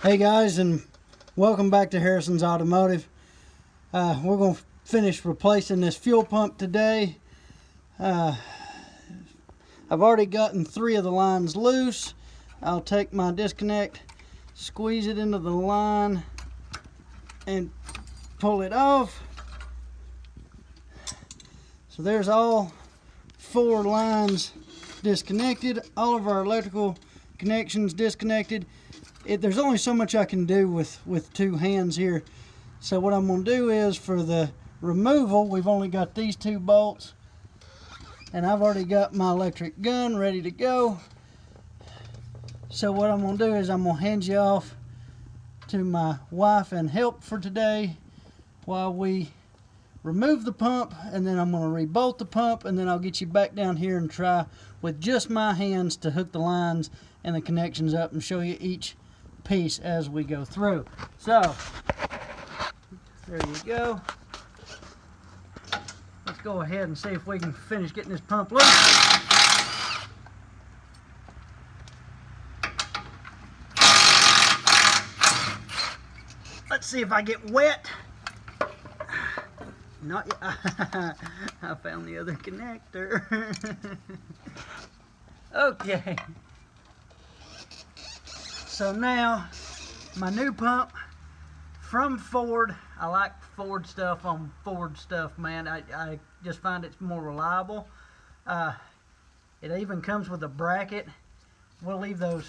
Hey guys, and welcome back to Harrison's Automotive. We're going to finish replacing this fuel pump today. I've already gotten 3 of the lines loose. I'll take my disconnect, squeeze it into the line, and pull it off. So there's all 4 lines disconnected, all of our electrical connections disconnected. There's only so much I can do with 2 hands here. So what I'm going to do is, for the removal, we've only got these 2 bolts, and I've already got my electric gun ready to go. So what I'm going to do is I'm going to hand you off to my wife and help for today while we remove the pump, and then I'm going to re-bolt the pump, and then I'll get you back down here and try with just my hands to hook the lines and the connections up and show you each piece as we go through. So there you go. Let's go ahead and see if we can finish getting this pump loose. Let's see if I get wet. Not yet. I found the other connector. Okay. So now, my new pump from Ford. I like Ford stuff on Ford stuff, man. I just find it's more reliable. It even comes with a bracket. We'll leave those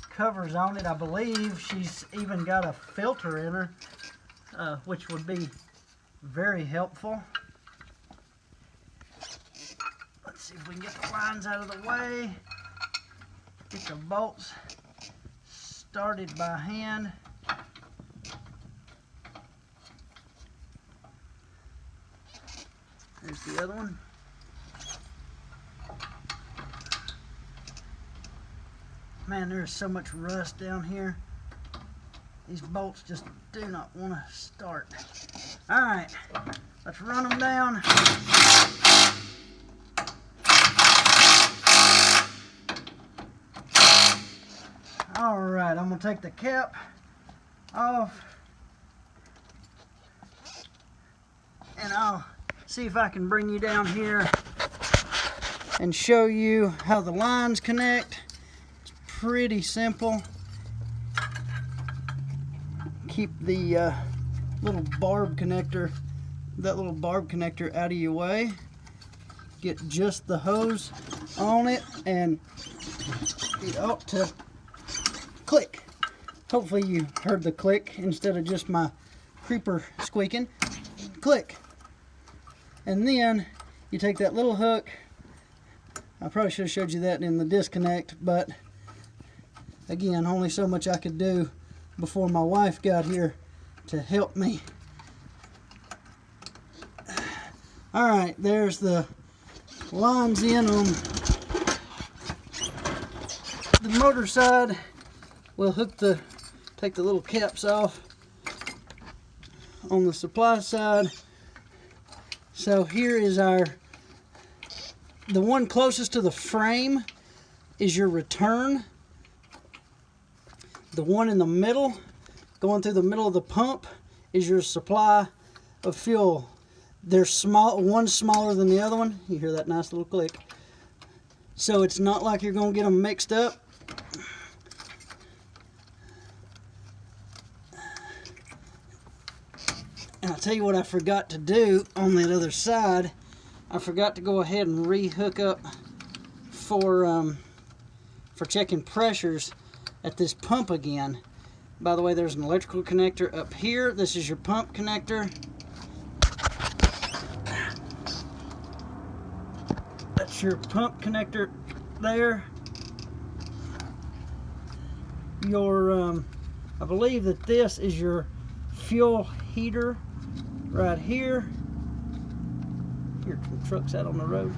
covers on it. I believe she's even got a filter in her, which would be very helpful. Let's see if we can get the lines out of the way. Get the bolts started by hand. There's the other one. Man, there's so much rust down here. These bolts just do not want to start. Alright, let's run them down. Alright, I'm going to take the cap off, and I'll see if I can bring you down here and show you how the lines connect. It's pretty simple. Keep the little barb connector, that little barb connector out of your way. Get just the hose on it, and it ought to click. Hopefully you heard the click instead of just my creeper squeaking. Click. And then you take that little hook. I probably should have showed you that in the disconnect, but again, only so much I could do before my wife got here to help me. Alright, there's the lines in on the motor side. We'll take the little caps off on the supply side. So here is the one closest to the frame is your return. The one in the middle, going through the middle of the pump, is your supply of fuel. They're small, one's smaller than the other one. You hear that nice little click. So it's not like you're going to get them mixed up. And I'll tell you what I forgot to do on that other side. I forgot to go ahead and re-hook up for checking pressures at this pump again. By the way, there's an electrical connector up here. This is your pump connector. That's your pump connector there. I believe that this is your fuel heater right here. Your truck's out on the road.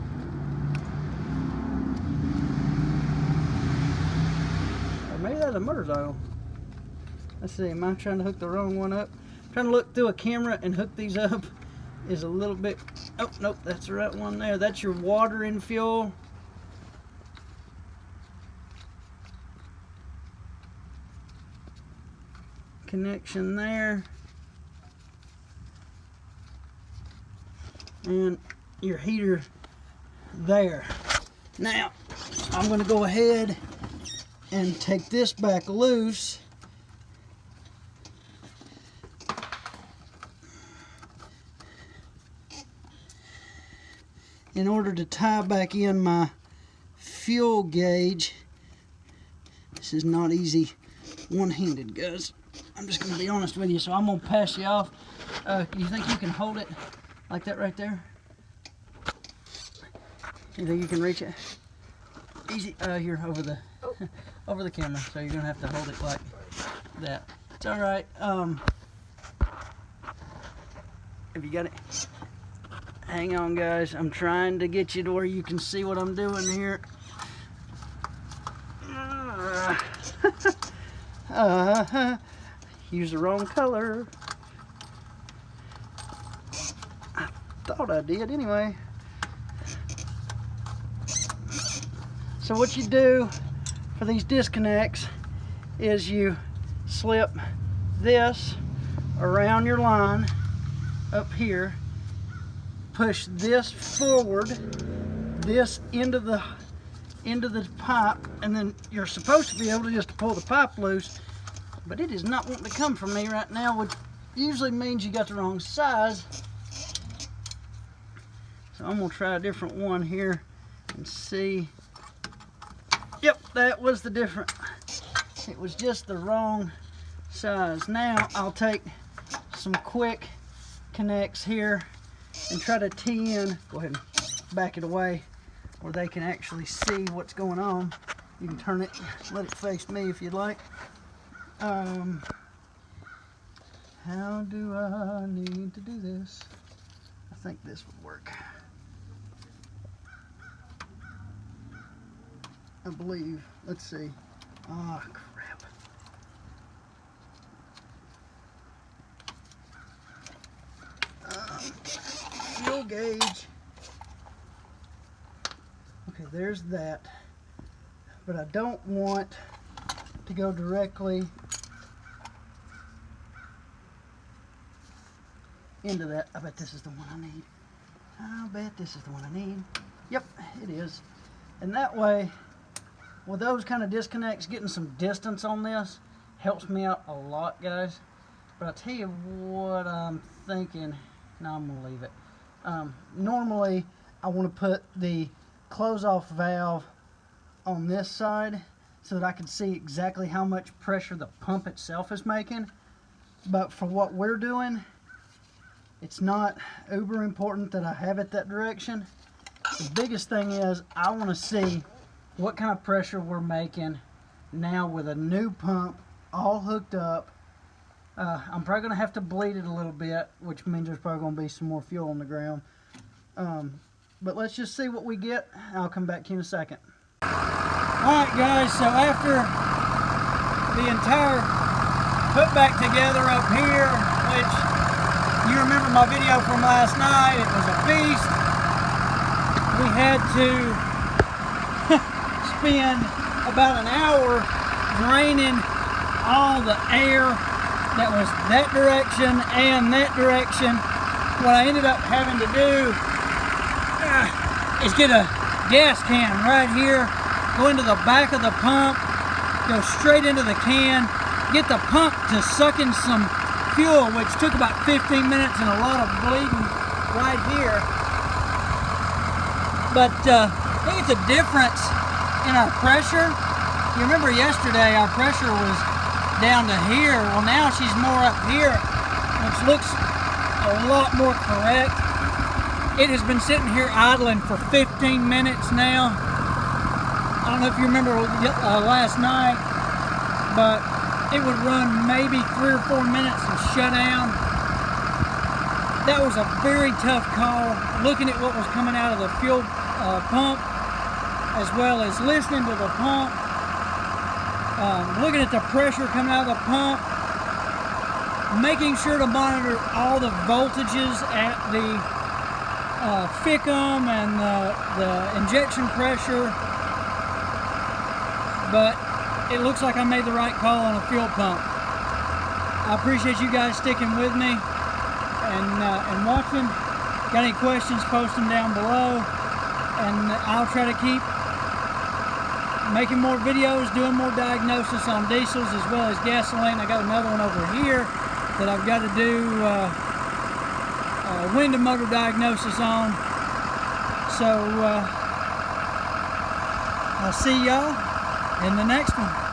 Or maybe that's a motorcycle. Let's see, am I trying to hook the wrong one up? Trying to look through a camera and hook these up is a little bit... Oh, nope, that's the right one there. That's your water and fuel. connection there. And your heater there. Now, I'm going to go ahead and take this back loose. In order to tie back in my fuel gauge. This is not easy one-handed, guys. I'm just going to be honest with you, so I'm going to pass you off. You think you can hold it like that right there? You think you can reach it? Easy. You're over the over the camera, so you're going to have to hold it like that. It's all right. Have you got it? Hang on, guys. I'm trying to get you to where you can see what I'm doing here. Use the wrong color. I thought I did anyway. So what you do for these disconnects is you slip this around your line up here, push this forward, this into the pipe, and then you're supposed to be able to just pull the pipe loose, but it is not wanting to come from me right now, which usually means you got the wrong size. So I'm gonna try a different one here and see. Yep, that was the different. It was just the wrong size. Now I'll take some quick connects here and try to tee in. Go ahead and back it away where they can actually see what's going on. You can turn it, let it face me if you'd like. How do I need to do this? I think this would work. I believe. Let's see. Ah, crap. Fuel gauge. Okay, there's that. But I don't want to go directly into that. I bet this is the one I need. I bet this is the one I need. Yep, it is. And that way, with those kind of disconnects, getting some distance on this helps me out a lot, guys. But I'll tell you what I'm thinking. No, I'm going to leave it. Normally, I want to put the close-off valve on this side so that I can see exactly how much pressure the pump itself is making. But for what we're doing, it's not uber important that I have it that direction. The biggest thing is I want to see what kind of pressure we're making now with a new pump all hooked up. I'm probably going to have to bleed it a little bit, which means there's probably going to be some more fuel on the ground. But let's just see what we get. I'll come back to you in a second. Alright guys, so after the entire put back together up here, which you remember my video from last night, it was a beast. We had to spend about an hour draining all the air that was that direction and that direction. What I ended up having to do is get a gas can right here, go into the back of the pump, go straight into the can, get the pump to suck in some fuel, which took about 15 minutes and a lot of bleeding right here. But I think it's a difference in our pressure. You remember yesterday our pressure was down to here. Well, now she's more up here, which looks a lot more correct. It has been sitting here idling for 15 minutes now. I don't know if you remember last night, but it would run maybe 3 or 4 minutes and shut down. That was a very tough call, looking at what was coming out of the fuel pump, as well as listening to the pump, looking at the pressure coming out of the pump, making sure to monitor all the voltages at the FICM and the injection pressure. But it looks like I made the right call on a fuel pump. I appreciate you guys sticking with me and watching. Got any questions, post them down below, and I'll try to keep making more videos, doing more diagnosis on diesels as well as gasoline. I got another one over here that I've got to do window motor diagnosis on. So I'll see y'all in the next one.